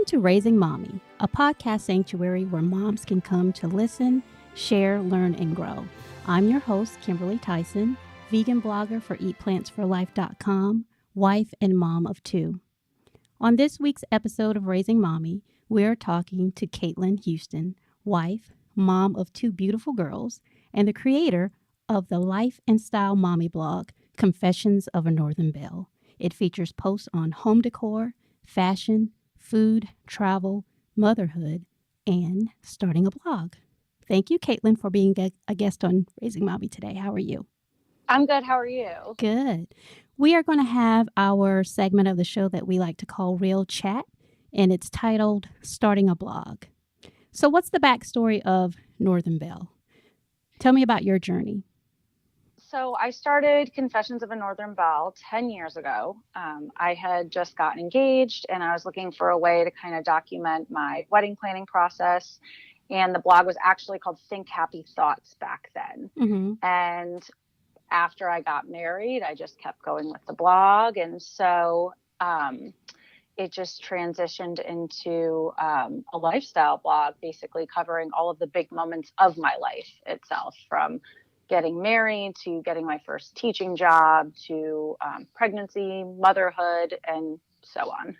Welcome to Raising Mommy, a podcast sanctuary where moms can come to listen, share, learn, and grow. I'm your host, Kimberly Tyson, vegan blogger for eatplantsforlife.com, wife and mom of two. On this week's episode of Raising Mommy, we are talking to Caitlin Houston, wife, mom of two beautiful girls, and the creator of the life and style mommy blog, Confessions of a Northern Belle. It features posts on home decor, fashion, food, travel, motherhood, and starting a blog. Thank you, Caitlin, for being a guest on Raising Mommy today. How are you? I'm good. How are you? Good. We are going to have our segment of the show that we like to call Real Chat, and it's titled Starting a Blog. So what's the backstory of Northern Belle? Tell me about your journey. So I started Confessions of a Northern Belle 10 years ago. I had just gotten engaged and I was looking for a way to kind of document my wedding planning process. And the blog was actually called Think Happy Thoughts back then. Mm-hmm. And after I got married, I just kept going with the blog. And so it just transitioned into a lifestyle blog, basically covering all of the big moments of my life itself, from getting married to getting my first teaching job to pregnancy, motherhood, and so on.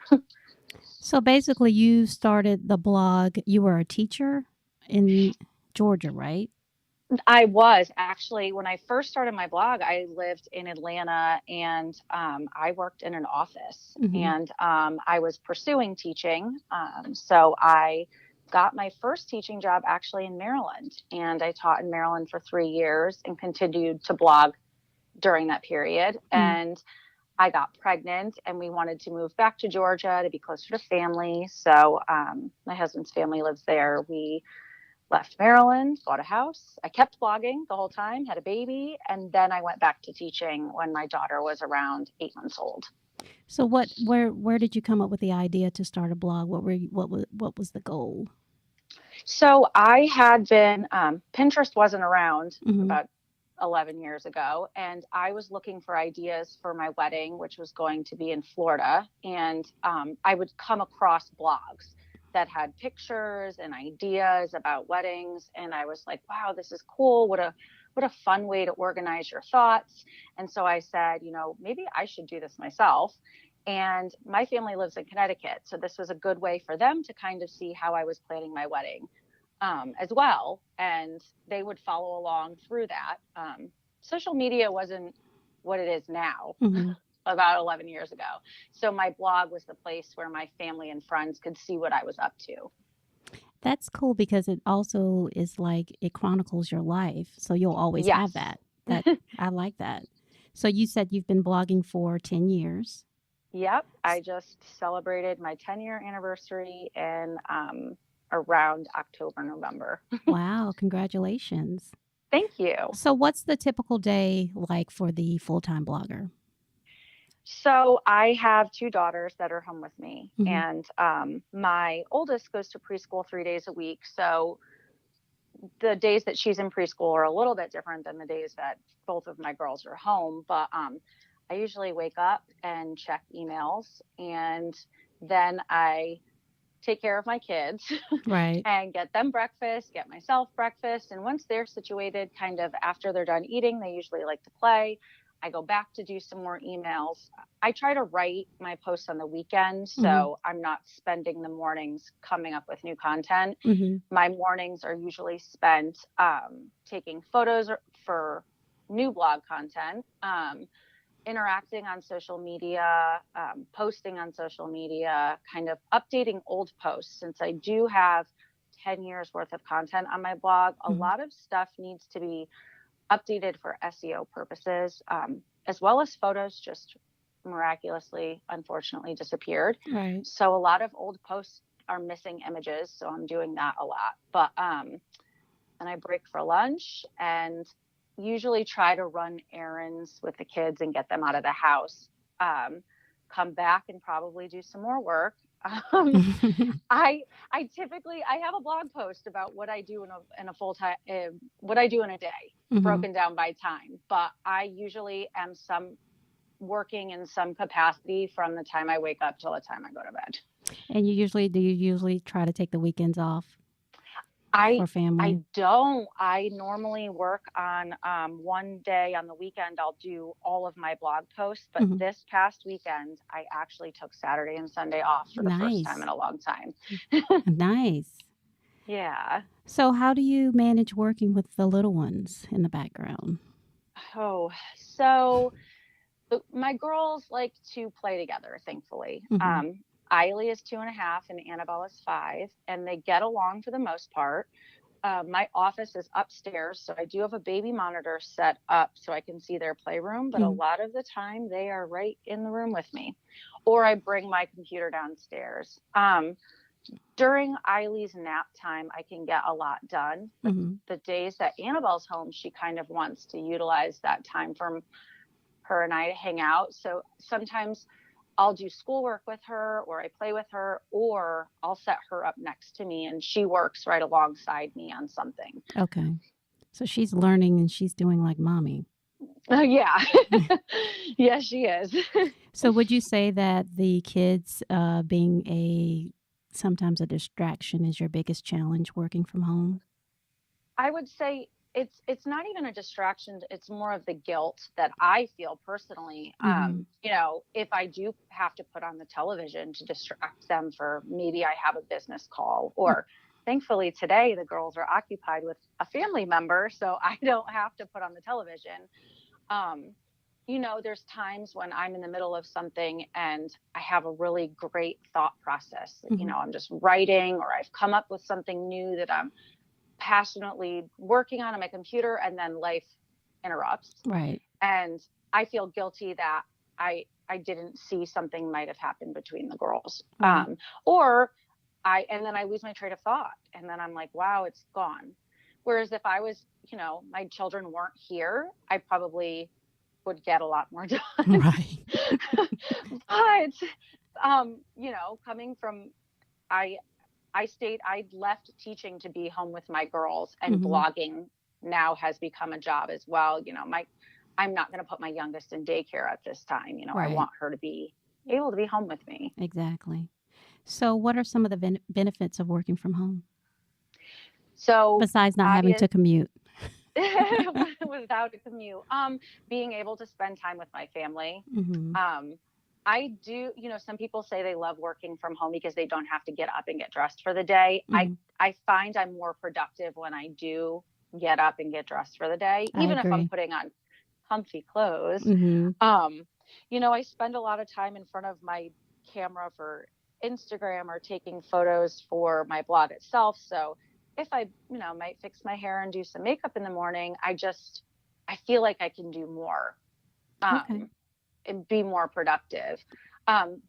So basically you started the blog, you were a teacher in Georgia, right? I was actually, when I first started my blog, I lived in Atlanta and I worked in an office and I was pursuing teaching. So I got my first teaching job actually in Maryland, and I taught in Maryland for 3 years and continued to blog during that period. And I got pregnant and we wanted to move back to Georgia to be closer to family. So my husband's family lives there. We left Maryland, bought a house. I kept blogging the whole time, had a baby, and then I went back to teaching when my daughter was around 8 months old. So where did you come up with the idea to start a blog? What was the goal? So I had been, Pinterest wasn't around about 11 years ago, and I was looking for ideas for my wedding, which was going to be in Florida. And I would come across blogs that had pictures and ideas about weddings. And I was like, wow, this is cool. What a fun way to organize your thoughts. And so I said, maybe I should do this myself. And my family lives in Connecticut, so this was a good way for them to kind of see how I was planning my wedding as well. And they would follow along through that. Social media wasn't what it is now, about 11 years ago. So my blog was the place where my family and friends could see what I was up to. That's cool because it also is like it chronicles your life. So you'll always have that. I like that. So you said you've been blogging for 10 years. Yep. I just celebrated my 10-year anniversary in around October, November. Wow. Congratulations. Thank you. So what's the typical day like for the full-time blogger? So I have 2 daughters that are home with me, and my oldest goes to preschool 3 days a week. So the days that she's in preschool are a little bit different than the days that both of my girls are home. But I usually wake up and check emails, and then I take care of my kids right, and get them breakfast, get myself breakfast. And once they're situated, kind of after they're done eating, they usually like to play. I go back to do some more emails. I try to write my posts on the weekend, so I'm not spending the mornings coming up with new content. My mornings are usually spent taking photos for new blog content, interacting on social media, posting on social media, kind of updating old posts. Since I do have 10 years worth of content on my blog, a lot of stuff needs to be updated for SEO purposes, as well as photos just miraculously, unfortunately, disappeared. Right. So a lot of old posts are missing images. So I'm doing that a lot. But then I break for lunch and usually try to run errands with the kids and get them out of the house. Come back and probably do some more work. I typically have a blog post about what I do in a full time, what I do in a day, broken down by time. But I usually am working in some capacity from the time I wake up till the time I go to bed. And do you usually try to take the weekends off I for family? don't. I normally work on one day on the weekend. I'll do all of my blog posts, but Mm-hmm. this past weekend I actually took Saturday and Sunday off for the first time Nice. in a long time. Nice. Yeah. So how do you manage working with the little ones in the background? Oh, so my girls like to play together, thankfully. Mm-hmm. Eiley is 2.5 and Annabelle is 5, and they get along for the most part. My office is upstairs, so I do have a baby monitor set up so I can see their playroom, but a Mm-hmm. lot of the time they are right in the room with me, or I bring my computer downstairs. During Eileen's nap time, I can get a lot done, but Mm-hmm. the days that Annabelle's home, she kind of wants to utilize that time for her and I to hang out. So sometimes I'll do schoolwork with her, or I play with her, or I'll set her up next to me and she works right alongside me on something. Okay. So she's learning and she's doing like mommy. Yeah. Yeah, she is. So would you say that the kids being sometimes a distraction is your biggest challenge working from home? I would say it's not even a distraction. It's more of the guilt that I feel personally. Mm-hmm. If I do have to put on the television to distract them for maybe I have a business call, or thankfully today the girls are occupied with a family member, so I don't have to put on the television. Um, there's times when I'm in the middle of something and I have a really great thought process. Mm-hmm. I'm just writing, or I've come up with something new that I'm passionately working on my computer, and then life interrupts. Right. And I feel guilty that I didn't see something might have happened between the girls. Right. And then I lose my train of thought, and then I'm like, wow, it's gone. Whereas if I was, my children weren't here, I probably would get a lot more done. Right. But coming from, I I left teaching to be home with my girls, and Mm-hmm. blogging now has become a job as well. I'm not going to put my youngest in daycare at this time. I Right. want her to be able to be home with me. Exactly. So what are some of the benefits of working from home So besides not having obvious to commute? without a commute, being able to spend time with my family. Mm-hmm. I do, some people say they love working from home because they don't have to get up and get dressed for the day. Mm-hmm. I find I'm more productive when I do get up and get dressed for the day, I even if I'm agree. putting on comfy clothes. Mm-hmm. I spend a lot of time in front of my camera for Instagram or taking photos for my blog itself. So if I, might fix my hair and do some makeup in the morning, I feel like I can do more. Okay. And be more productive.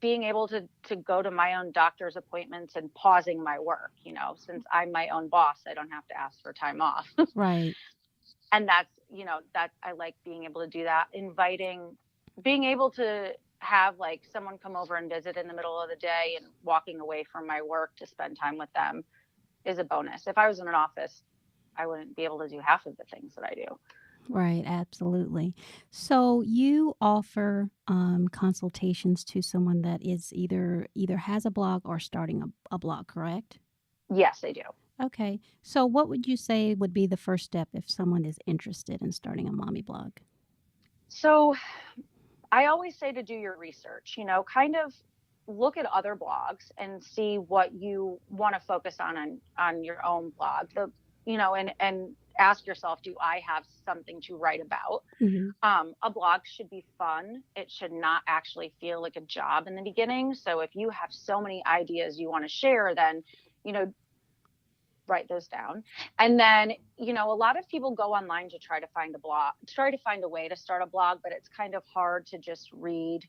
Being able to go to my own doctor's appointments and pausing my work, since I'm my own boss, I don't have to ask for time off. Right. And that I like being able to do that. Being able to have like someone come over and visit in the middle of the day, and walking away from my work to spend time with them is a bonus. If I was in an office, I wouldn't be able to do half of the things that I do. Right, absolutely. So you offer consultations to someone that is either has a blog or starting a blog, correct? Yes, I do. Okay. So what would you say would be the first step if someone is interested in starting a mommy blog? So I always say to do your research, kind of look at other blogs and see what you want to focus on your own blog. And ask yourself, do I have something to write about? Mm-hmm. A blog should be fun. It should not actually feel like a job in the beginning. So if you have so many ideas you want to share, then, write those down. And then, a lot of people go online to try to find a way to start a blog, but it's kind of hard to just read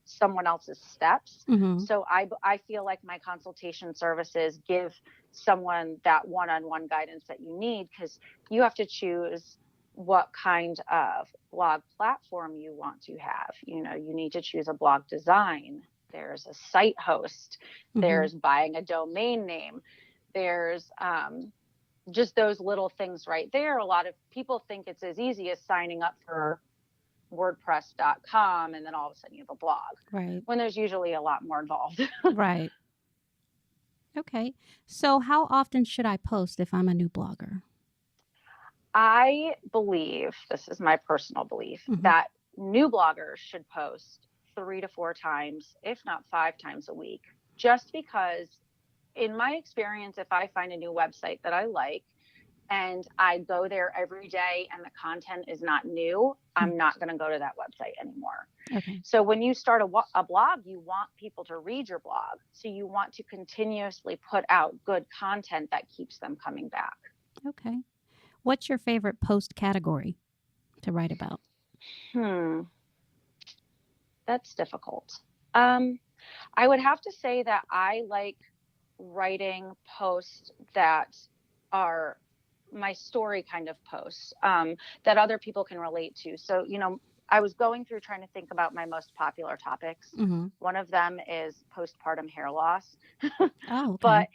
someone else's steps. Mm-hmm. So I feel like my consultation services give someone that one-on-one guidance that you need, because you have to choose what kind of blog platform you want to have. You need to choose a blog design. There's a site host. Mm-hmm. There's buying a domain name. There's just those little things right there. A lot of people think it's as easy as signing up for WordPress.com and then all of a sudden you have a blog. Right. When there's usually a lot more involved. Right. Okay. So how often should I post if I'm a new blogger? I believe, this is my personal belief, Mm-hmm. that new bloggers should post 3 to 4 times, if not 5 times a week, just because in my experience, if I find a new website that I like and I go there every day and the content is not new, I'm not going to go to that website anymore. Okay. So when you start a blog, you want people to read your blog. So you want to continuously put out good content that keeps them coming back. Okay. What's your favorite post category to write about? That's difficult. I would have to say that I like writing posts that are my story kind of posts, that other people can relate to. So, I was going through trying to think about my most popular topics. Mm-hmm. One of them is postpartum hair loss. Oh, okay. But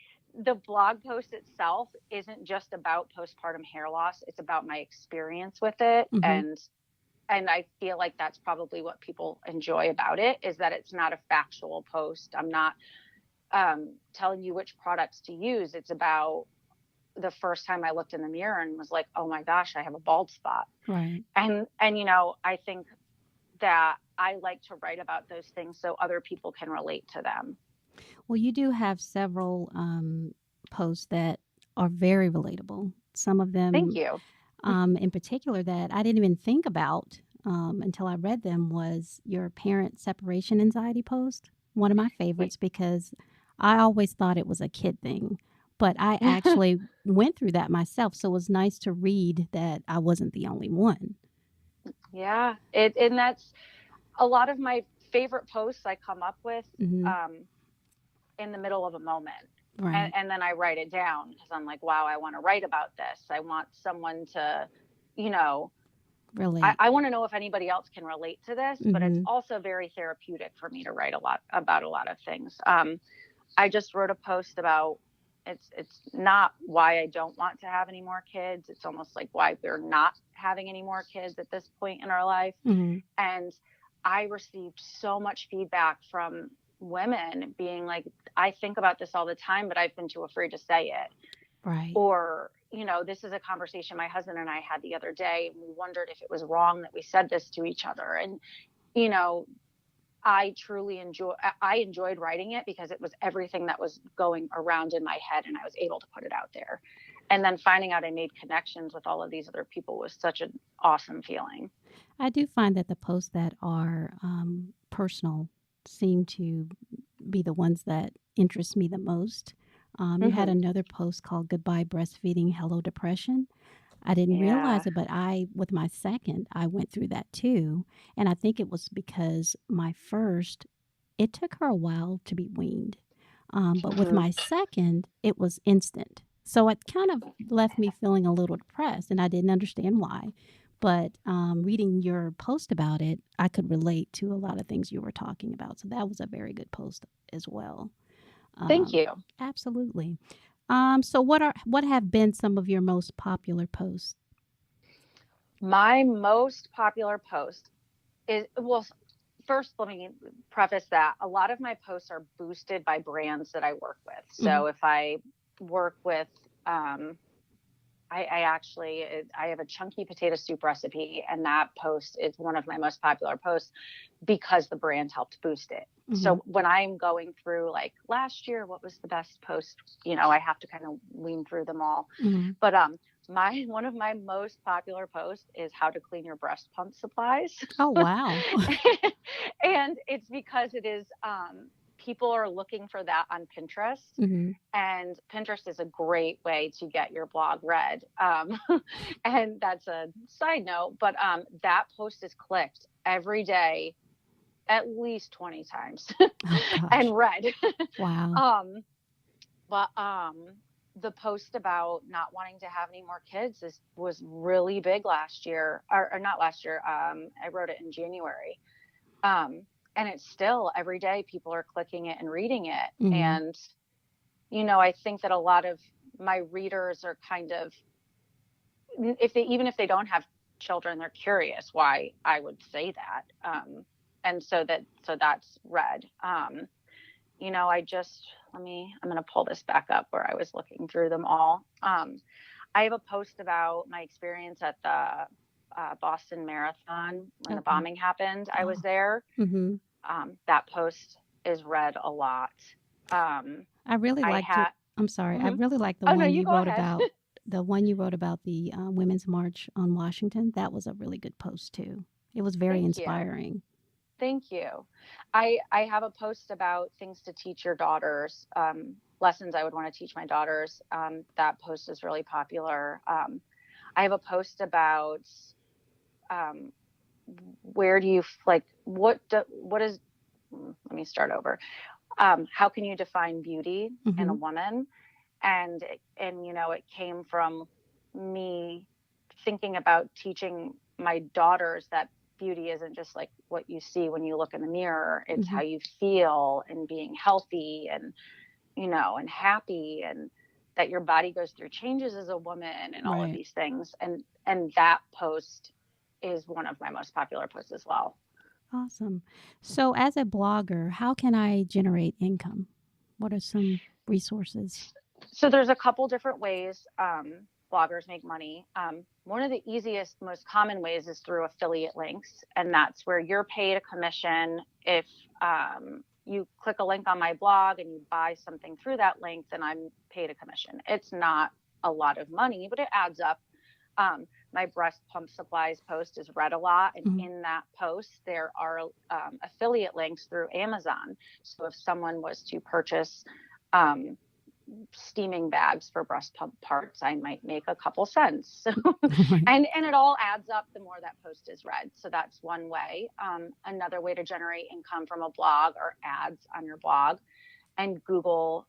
the blog post itself isn't just about postpartum hair loss. It's about my experience with it. Mm-hmm. And I feel like that's probably what people enjoy about it, is that it's not a factual post. I'm not telling you which products to use. It's about the first time I looked in the mirror and was like, oh my gosh, I have a bald spot. Right. And I think that I like to write about those things so other people can relate to them. Well, you do have several posts that are very relatable. Some of Thank them, you. in particular, that I didn't even think about until I read them was your parent separation anxiety post. One of my favorites because I always thought it was a kid thing, but I actually went through that myself. So it was nice to read that I wasn't the only one. Yeah. And that's a lot of my favorite posts I come up with Mm-hmm. in the middle of a moment. Right. And then I write it down because I'm like, wow, I want to write about this. I want someone to, you know, Relate. I want to know if anybody else can relate to this, but it's Mm-hmm. also very therapeutic for me to write a lot about a lot of things. I just wrote a post about it's not why I don't want to have any more kids. It's almost like why we're not having any more kids at this point in our life. Mm-hmm. And I received so much feedback from women being like, I think about this all the time, but I've been too afraid to say it. Right. Or, this is a conversation my husband and I had the other day. And we wondered if it was wrong that we said this to each other. And, I enjoyed writing it because it was everything that was going around in my head and I was able to put it out there. And then finding out I made connections with all of these other people was such an awesome feeling. I do find that the posts that are personal seem to be the ones that interest me the most. You had Mm-hmm. another post called Goodbye Breastfeeding, Hello Depression. I didn't Yeah. realize it, but with my second, I went through that too. And I think it was because my first, it took her a while to be weaned. But with Mm-hmm. my second, it was instant. So it kind of left me feeling a little depressed, and I didn't understand why. But reading your post about it, I could relate to a lot of things you were talking about. So that was a very good post as well. Thank Um, you. Absolutely. So what have been some of your most popular posts? My most popular post is, well, first, let me preface that a lot of my posts are boosted by brands that I work with. Mm-hmm. So if I work with, I have a chunky potato soup recipe, and that post is one of my most popular posts because the brand helped boost it. Mm-hmm. So when I'm going through, like, last year, what was the best post? I have to kind of wean through them all. Mm-hmm. But one of my most popular posts is how to clean your breast pump supplies. Oh, wow. And it's because it is people are looking for that on Pinterest. Mm-hmm. And Pinterest is a great way to get your blog read. And that's a side note, but that post is clicked every day at least 20 times Oh, gosh. and read. Wow. But the post about not wanting to have any more kids was really big last year, or not last year. I wrote it in January. And it's still every day people are clicking it and reading it. Mm-hmm. And, I think that a lot of my readers are kind of, even if they don't have children, they're curious why I would say that. And so that's read. I'm going to pull this back up where I was looking through them all. I have a post about my experience at the Boston Marathon when the bombing happened. I was there. Mm-hmm. That post is read a lot. I really liked it. I'm sorry. I really like the one you wrote about. The one you wrote about the Women's March on Washington. That was a really good post too. It was very inspiring. Thank you. I have a post about things to teach your daughters, lessons I would want to teach my daughters. That post is really popular. I have a post about where do you like what is, let me start over. How can you define beauty in a woman? And you know, it came from me thinking about teaching my daughters that beauty isn't just like what you see when you look in the mirror. It's how you feel, and being healthy and, you know, and happy, and that your body goes through changes as a woman and all of these things. And that post is one of my most popular posts as well. Awesome. So as a blogger, how can I generate income? What are some resources? So there's a couple different ways bloggers make money. One of the easiest, most common ways is through affiliate links. And that's where you're paid a commission. If you click a link on my blog and you buy something through that link, then I'm paid a commission. It's not a lot of money, but it adds up. My breast pump supplies post is read a lot. And in that post, there are affiliate links through Amazon. So if someone was to purchase steaming bags for breast pump parts, I might make a couple cents. and it all adds up the more that post is read. So that's one way. Another way to generate income from a blog are ads on your blog. And Google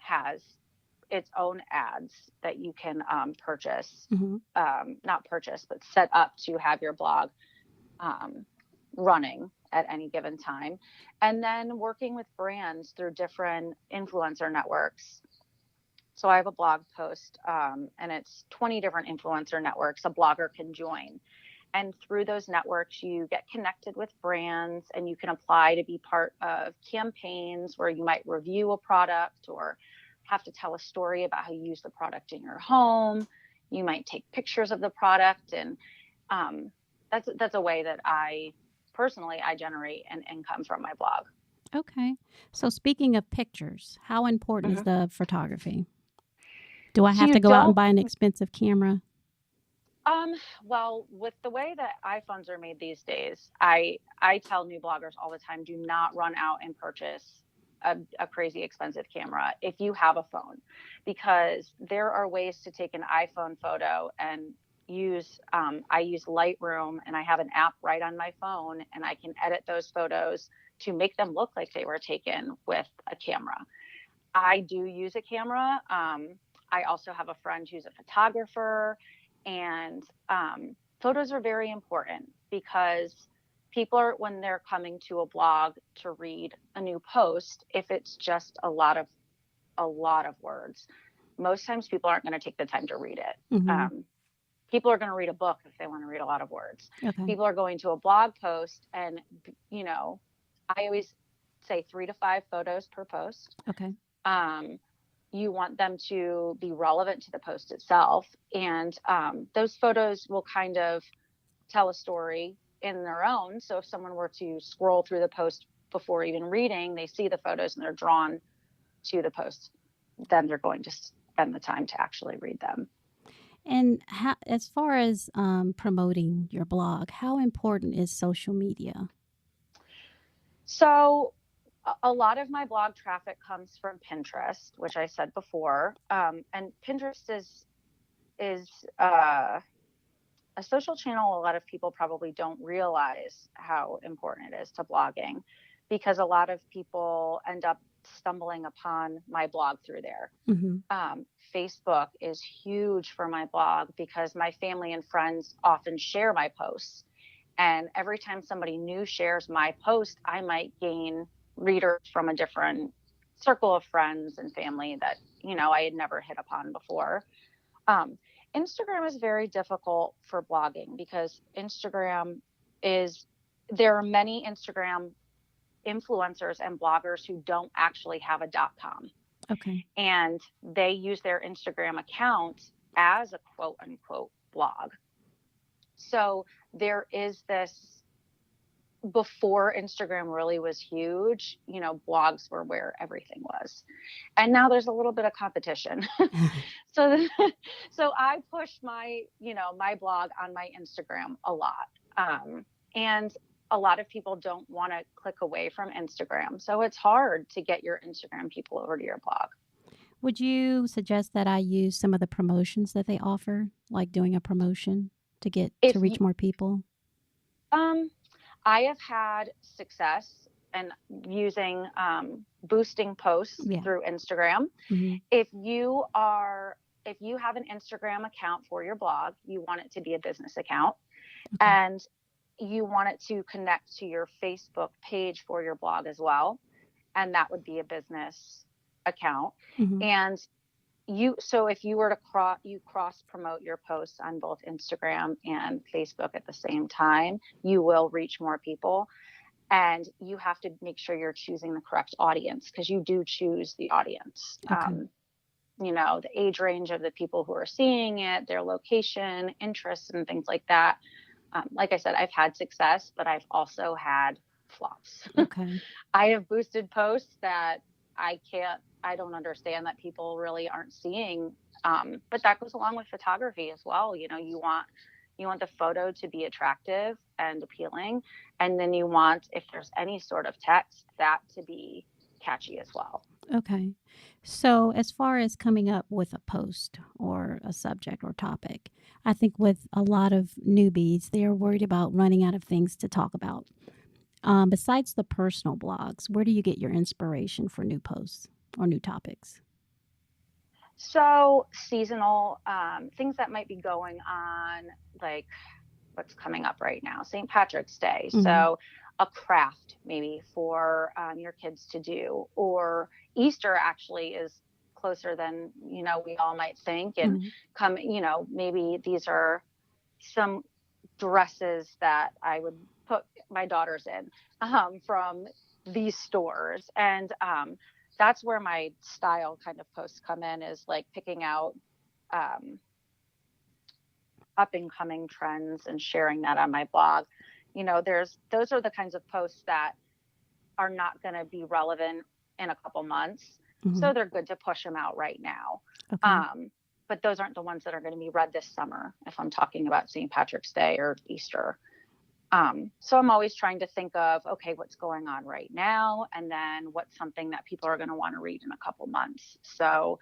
has its own ads that you can purchase, not purchase, but set up to have your blog running at any given time. And then working with brands through different influencer networks. So I have a blog post and it's 20 different influencer networks a blogger can join. And through those networks, you get connected with brands and you can apply to be part of campaigns where you might review a product or have to tell a story about how you use the product in your home. You might take pictures of the product. And that's a way that I generate an income from my blog. Okay. So speaking of pictures, how important is the photography? Do I have to go out and buy an expensive camera? Well, with the way that iPhones are made these days, I tell new bloggers all the time, do not run out and purchase a crazy expensive camera if you have a phone, because there are ways to take an iPhone photo and I use Lightroom, and I have an app right on my phone, and I can edit those photos to make them look like they were taken with a camera. I do use a camera. I also have a friend who's a photographer, and photos are very important because people are, when they're coming to a blog to read a new post, if it's just a lot of words, most times people aren't going to take the time to read it. People are going to read a book if they want to read a lot of words. People are going to a blog post, and, you know, I always say 3 to 5 photos per post. You want them to be relevant to the post itself. And those photos will kind of tell a story in their own. So if someone were to scroll through the post before even reading, they see the photos and they're drawn to the post, then they're going to spend the time to actually read them. And as far as promoting your blog, how important is social media? So a lot of my blog traffic comes from Pinterest, which I said before. And Pinterest is a social channel a lot of people probably don't realize how important it is to blogging, because a lot of people end up stumbling upon my blog through there. Facebook is huge for my blog because my family and friends often share my posts. And every time somebody new shares my post, I might gain readers from a different circle of friends and family that, you know, I had never hit upon before. Instagram is very difficult for blogging because there are many Instagram influencers and bloggers who don't actually have a .com. Okay. And they use their Instagram account as a quote unquote blog. So there is this, before Instagram really was huge, blogs were where everything was. And now there's a little bit of competition. So I push my blog on my Instagram a lot. And a lot of people don't want to click away from Instagram. So it's hard to get your Instagram people over to your blog. Would you suggest that I use some of the promotions that they offer, like doing a promotion to reach more people? I have had success in using boosting posts through Instagram. Mm-hmm. If you have an Instagram account for your blog, you want it to be a business account, and you want it to connect to your Facebook page for your blog as well, and that would be a business account. Mm-hmm. And so if you were to cross promote your posts on both Instagram and Facebook at the same time, you will reach more people. And you have to make sure you're choosing the correct audience, because you do choose the audience. Okay. The age range of the people who are seeing it, their location, interests, and things like that. Like I said, I've had success, but I've also had flops. Okay. I have boosted posts that I don't understand that people really aren't seeing. But that goes along with photography as well. You want the photo to be attractive and appealing. And then you want, if there's any sort of text, that to be catchy as well. Okay. So as far as coming up with a post or a subject or topic, I think with a lot of newbies, they're worried about running out of things to talk about. Besides the personal blogs, where do you get your inspiration for new posts or new topics? So seasonal things that might be going on, like what's coming up right now, St. Patrick's Day. Mm-hmm. So a craft maybe for your kids to do, or Easter actually is closer than, we all might think. And maybe these are some dresses that I would put my daughters in from these stores. And that's where my style kind of posts come in, is like picking out up and coming trends and sharing that on my blog. Those are the kinds of posts that are not going to be relevant in a couple months. Mm-hmm. So they're good to push them out right now. Okay. But those aren't the ones that are going to be read this summer if I'm talking about St. Patrick's Day or Easter. So I'm always trying to think of, okay, what's going on right now? And then what's something that people are going to want to read in a couple months. So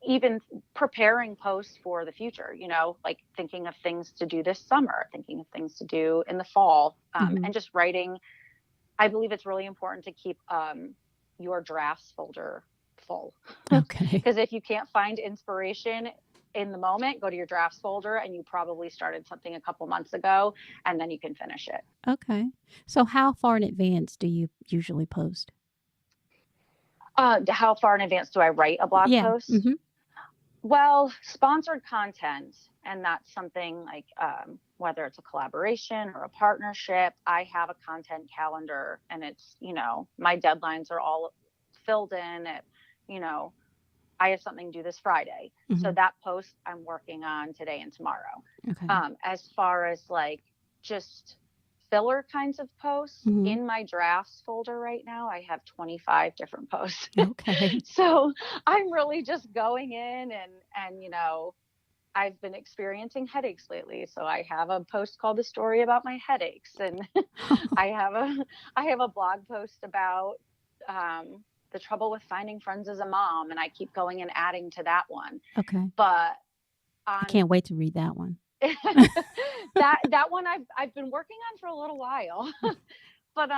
even preparing posts for the future, like thinking of things to do this summer, thinking of things to do in the fall, mm-hmm. and just writing. I believe it's really important to keep your drafts folder full. Okay. Because if you can't find inspiration in the moment, go to your drafts folder, and you probably started something a couple months ago, and then you can finish it. Okay. So how far in advance do you usually post? How far in advance do I write a blog post? Mm-hmm. Well, sponsored content, and that's something like whether it's a collaboration or a partnership, I have a content calendar, and it's, my deadlines are all filled in. I have something due this Friday. Mm-hmm. So that post I'm working on today and tomorrow. Okay. As far as like just filler kinds of posts, mm-hmm. in my drafts folder right now, I have 25 different posts. Okay. So I'm really just going in and I've been experiencing headaches lately. So I have a post called The Story About My Headaches. And I have a blog post about the trouble with finding friends as a mom. And I keep going and adding to that one. Okay. But I can't wait to read that one. that one I've been working on for a little while. But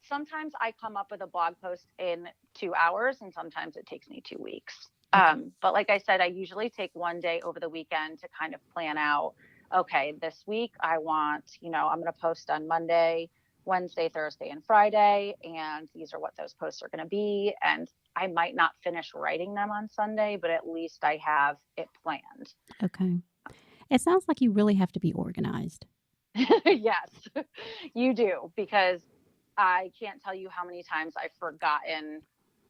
sometimes I come up with a blog post in 2 hours, and sometimes it takes me 2 weeks. Okay. But like I said, I usually take one day over the weekend to kind of plan out, okay, this week I want, I'm going to post on Monday, Wednesday, Thursday, and Friday, and these are what those posts are going to be. And I might not finish writing them on Sunday, but at least I have it planned. Okay. It sounds like you really have to be organized. Yes, you do, because I can't tell you how many times I've forgotten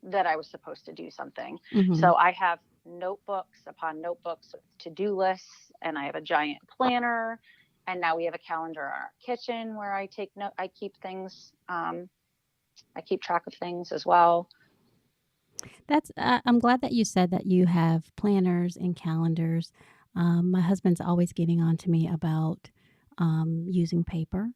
that I was supposed to do something. Mm-hmm. So I have notebooks upon notebooks with to-do lists, and I have a giant planner, and now we have a calendar in our kitchen where I keep things. I keep track of things as well. That's I'm glad that you said that you have planners and calendars. My husband's always getting on to me about using paper.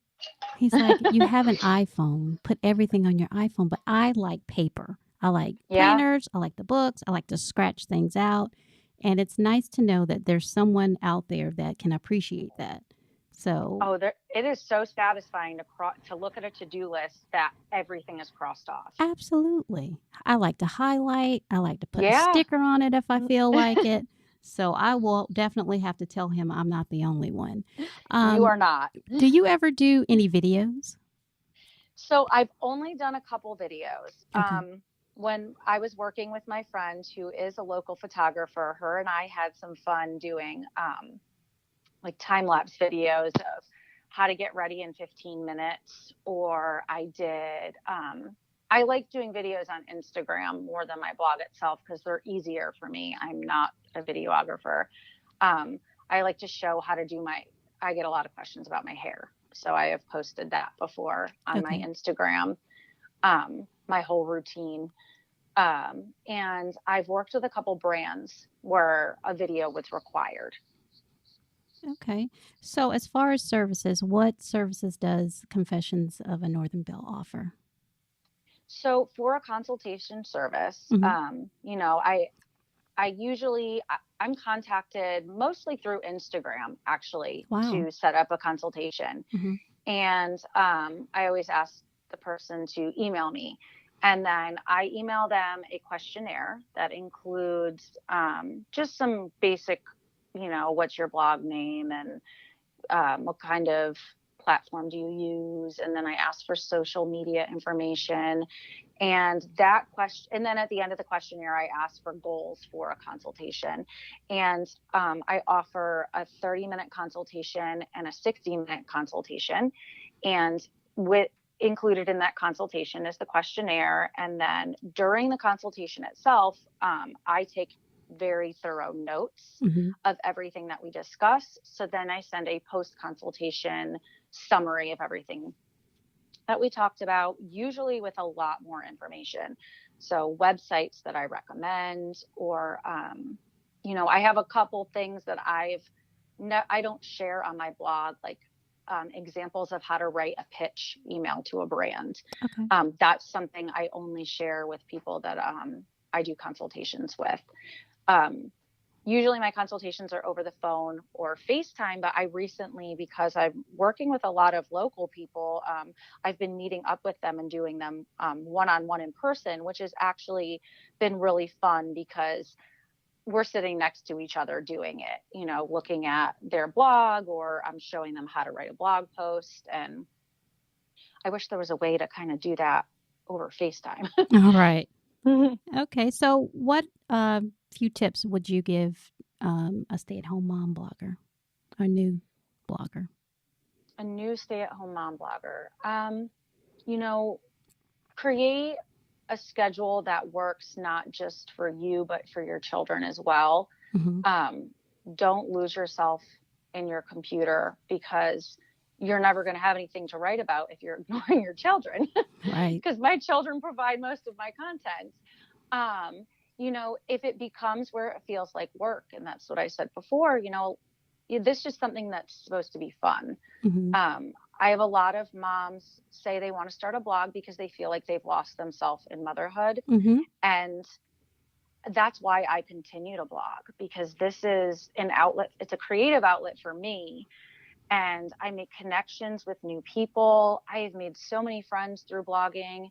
He's like, you have an iPhone, put everything on your iPhone, but I like paper. I like Yeah. planners. I like the books. I like to scratch things out. And it's nice to know that there's someone out there that can appreciate that. So, It is so satisfying to look at a to-do list that everything is crossed off. absolutely. I like to highlight. I like to put a Yeah. sticker on it if I feel like it. So I will definitely have to tell him I'm not the only one. You are not. Do you ever do any videos? So I've only done a couple videos. Okay. When I was working with my friend who is a local photographer, her and I had some fun doing like time-lapse videos of how to get ready in 15 minutes. Or I like doing videos on Instagram more than my blog itself because they're easier for me. I'm not a videographer. I like to show how to I get a lot of questions about my hair. So I have posted that before on my Instagram, my whole routine. And I've worked with a couple brands where a video was required. Okay. So as far as services, what services does Confessions of a Northern Belle offer? So for a consultation service, I'm contacted mostly through Instagram, actually, to set up a consultation. Mm-hmm. And I always ask the person to email me. And then I email them a questionnaire that includes just some basic, what's your blog name and what kind of platform do you use? And then I ask for social media information. And and then at the end of the questionnaire, I ask for goals for a consultation. And I offer a 30-minute consultation and a 60-minute consultation. And included in that consultation is the questionnaire. And then during the consultation itself, I take very thorough notes of everything that we discuss. So then I send a post-consultation summary of everything that we talked about, usually with a lot more information. So websites that I recommend, or, I have a couple things that I don't share on my blog, like examples of how to write a pitch email to a brand. Okay. That's something I only share with people that I do consultations with. Usually my consultations are over the phone or FaceTime, but I recently, because I'm working with a lot of local people, I've been meeting up with them and doing them one-on-one in person, which has actually been really fun because we're sitting next to each other doing it, looking at their blog, or I'm showing them how to write a blog post. And I wish there was a way to kind of do that over FaceTime. All right. Okay. So what few tips would you give a stay-at-home mom blogger, a new blogger? A new stay-at-home mom blogger. Create a schedule that works not just for you, but for your children as well. Don't lose yourself in your computer, because you're never going to have anything to write about if you're ignoring your children. Right. Because my children provide most of my content. If it becomes where it feels like work, and that's what I said before, this is just something that's supposed to be fun. I have a lot of moms say they want to start a blog because they feel like they've lost themselves in motherhood. And that's why I continue to blog, because this is an outlet. It's a creative outlet for me. And I make connections with new people. I have made so many friends through blogging,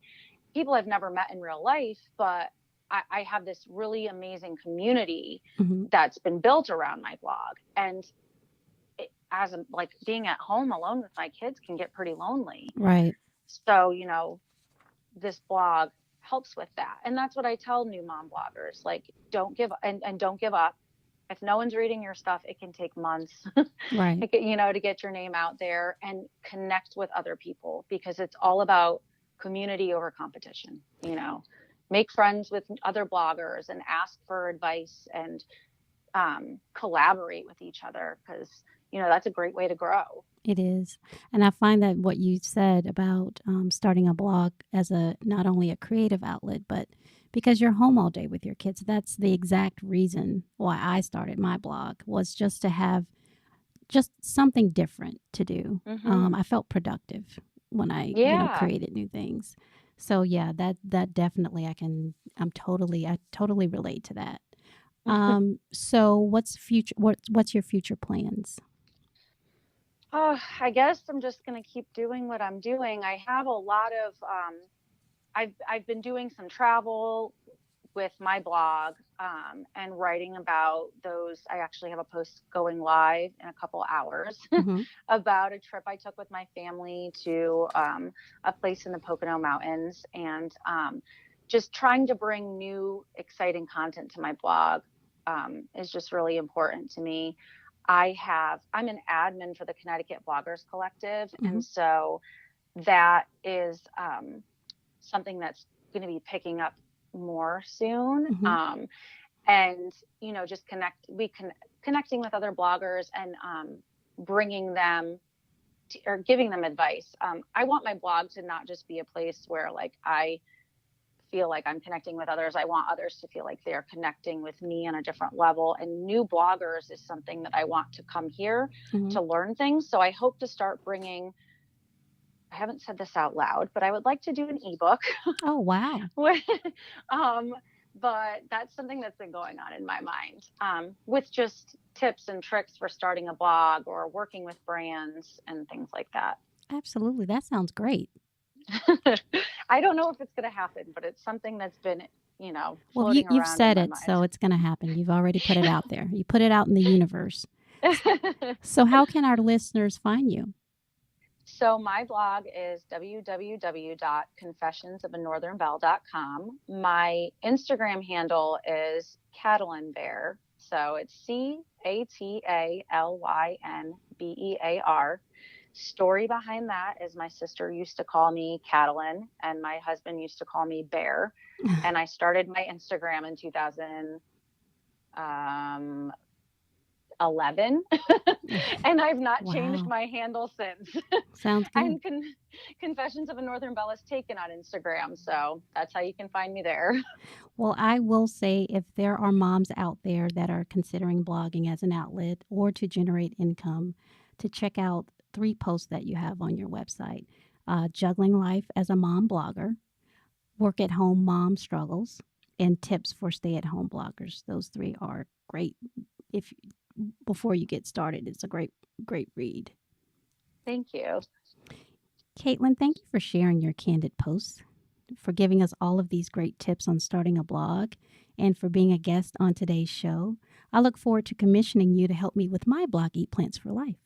people I've never met in real life, but I have this really amazing community that's been built around my blog. And being at home alone with my kids can get pretty lonely. Right. So, this blog helps with that. And that's what I tell new mom bloggers, like, don't give up. If no one's reading your stuff, it can take months, right, to get your name out there and connect with other people, because it's all about community over competition, make friends with other bloggers and ask for advice and collaborate with each other, because, that's a great way to grow. It is. And I find that what you said about starting a blog as not only a creative outlet, but because you're home all day with your kids, that's the exact reason why I started my blog, was just to have just something different to do. Mm-hmm. I felt productive when I, created new things. So yeah, that definitely I totally relate to that. So what's your future plans? Oh, I guess I'm just going to keep doing what I'm doing. I have a lot of, I've been doing some travel with my blog, and writing about those. I actually have a post going live in a couple hours about a trip I took with my family to a place in the Pocono Mountains, and just trying to bring new, exciting content to my blog is just really important to me. I'm an admin for the Connecticut Bloggers Collective. And so that is something that's going to be picking up more soon. And, just connecting with other bloggers and bringing them or giving them advice. I want my blog to not just be a place where I feel like I'm connecting with others. I want others to feel like they're connecting with me on a different level. And new bloggers is something that I want to come here to learn things. So I hope to start bringing, I haven't said this out loud, but I would like to do an ebook. Oh, wow. But that's something that's been going on in my mind, with just tips and tricks for starting a blog or working with brands and things like that. Absolutely. That sounds great. I don't know if it's going to happen, but it's something that's been, well, you've said it, so it's going to happen. You've already put it out there. You put it out in the universe. So how can our listeners find you? So my blog is www.confessionsofanorthernbelle.com. My Instagram handle is Catalyn Bear. So it's CATALYNBEAR. Story behind that is my sister used to call me Catalyn and my husband used to call me Bear. And I started my Instagram in 2011 and I've not changed my handle since. Sounds good. And Confessions of a Northern Belle is taken on Instagram. So that's how you can find me there. Well, I will say, if there are moms out there that are considering blogging as an outlet or to generate income, to check out 3 posts that you have on your website: Juggling Life as a Mom Blogger, Work at Home Mom Struggles, and Tips for Stay-at-Home Bloggers. Those 3 are great. Before you get started, it's a great read. Thank you. Caitlin, thank you for sharing your candid posts, for giving us all of these great tips on starting a blog, and for being a guest on today's show. I look forward to commissioning you to help me with my blog, Eat Plants for Life.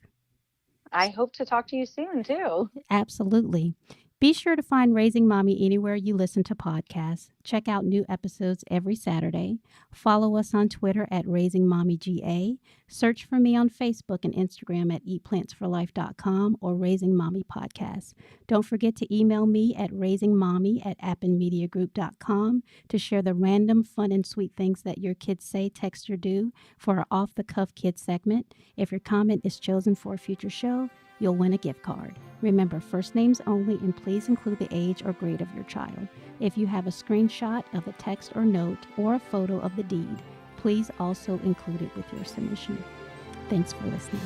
I hope to talk to you soon, too. Absolutely. Be sure to find Raising Mommy anywhere you listen to podcasts. Check out new episodes every Saturday. Follow us on Twitter at RaisingMommyGA. Search for me on Facebook and Instagram at eatplantsforlife.com or Raising Mommy Podcast. Don't forget to email me at raisingmommy@appenmediagroup.com to share the random, fun, and sweet things that your kids say, text, or do for our Off the Cuff Kids segment. If your comment is chosen for a future show, you'll win a gift card. Remember, first names only, and please include the age or grade of your child. If you have a screenshot of a text or note or a photo of the deed, please also include it with your submission. Thanks for listening.